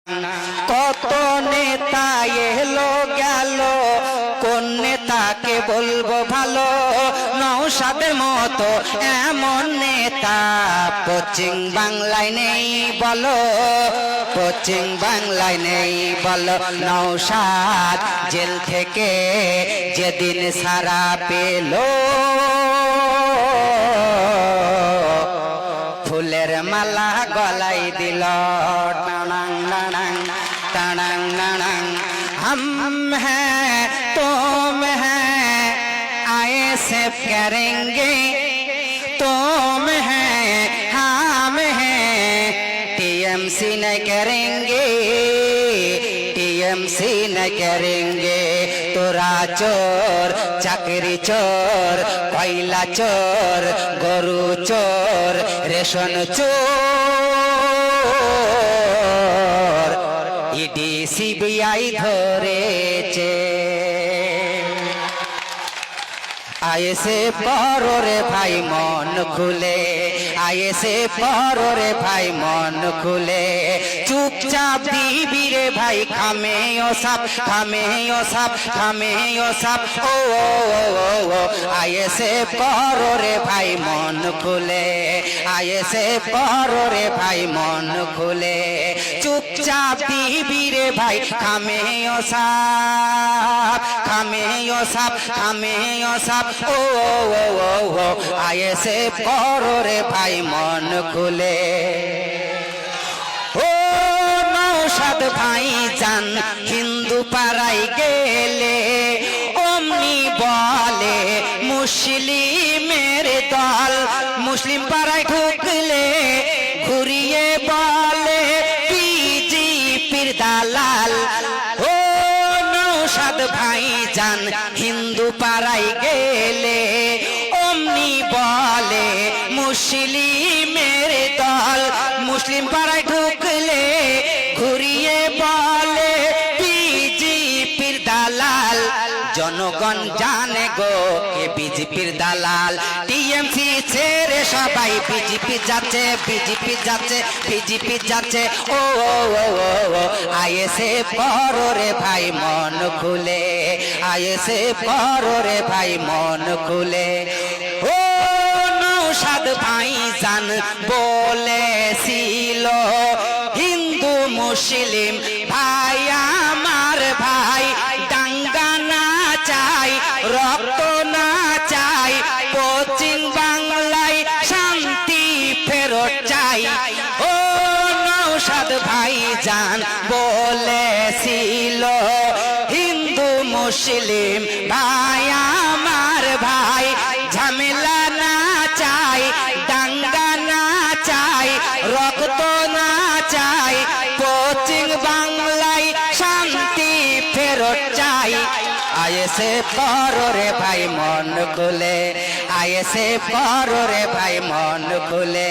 কত নেতা এলো গেল, কোন নেতাকে বলবো ভালো? নওশাদের মতো এমন নেতা পশ্চিম বাংলায় নেই বলো, পশ্চিম বাংলায় নেই বলো। নওশাদ জেল থেকে যেদিন ছাড়া পেল, ফুলের মালা গলাই দিল। টানাং নানাং টানাং নানাং, हम हैं तुम हैं ISF करेंगे, तुम हैं हम हैं TMC न करेंगे, TMC न करेंगे। তোরা চোর, চাকরি চোর, কয়লা চোর, গরু চোর, রেশন চোর, ইডি সিবিআই ধরেছে। আয়েসে পড়ো রে ভাই মন খুলে, আয়েসে পড়ো রে ভাই মন খুলে। চুপচাপ দিবি রে ভাই খামে ও সাপ, খামে ও সাপ, খামে ও সাপ। ও আয়েসে পড়ো রে ভাই মন খুলে, আয়েসে পড়ো রে ভাই মন খুলে। চুপচাপ দিবি রে ভাই খামে ও সাপ, খামে ও সাপ, খামে ও সাপ। ও আয়েসে পড়ো রে ভাই মন খুলে। ও নওশাদ ভাই জান হিন্দু পাড়ায় গেলে অমনি বলে মুসলিমের দল, মুসলিম পাড়ায় ঢুকলে ঘুরিয়ে বলে বিজেপির দালাল। ও নওশাদ ভাই জান হিন্দু পাড়ায় গেলে অমনি বলে মুসলিমের দল, মুসলিম পাড়ায় ঢুকলে ঘুরিয়ে বলে বিজেপির দালাল। জনগণ জানে গো কে বিজেপির দালাল। টিএমসি ছেড়ে সবাই বিজেপি যাচ্ছে, বিজেপি যাচ্ছে, বিজেপি যাচ্ছে। ও আয়েসে পড়ো রে ভাই মন খুলে, আয়েসে পড়ো রে ভাই মন খুলে। ও নওশাদ ভাই জান বলেছিল হিন্দু মুসলিম ভাই আমার ভাই, দাঙ্গা না চাই, রক্ত না চাই, পশ্চিম বাংলায় শান্তি ফেরত চাই। ও নওশাদ ভাই জান বলেছিল হিন্দু মুসলিম ভাই আমার ভাই, ঝামেলা না চাই, দাঙ্গা না চাই, রক্ত না চাই, পশ্চিম বাংলায় শান্তি ফেরত চাই। আয়েসে পড়ো রে ভাই মন খুলে, আয়েসে পড়ো রে ভাই মন খুলে।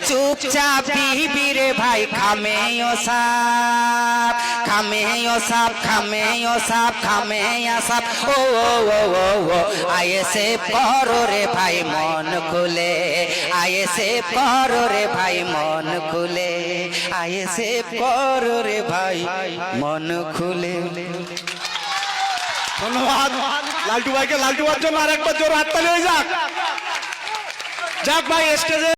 চুপচাপ দিবি রে ভাই খামে ও সাপ, খামে ও সাপ, খামে ও সাপ, খামে ও সাপ। ও আয়েসে পড়ো রে ভাই মন খুলে, আয়েসে পড়ো রে ভাই মন খুলে, আয়েসে পড়ো রে ভাই মন খুলে। ধন্যবাদ লালটু ভাইকে। লালটু ভাইয়ের জন্য আরেকবার জোর হাততালি হয়ে যাক। যাক ভাই স্টেজে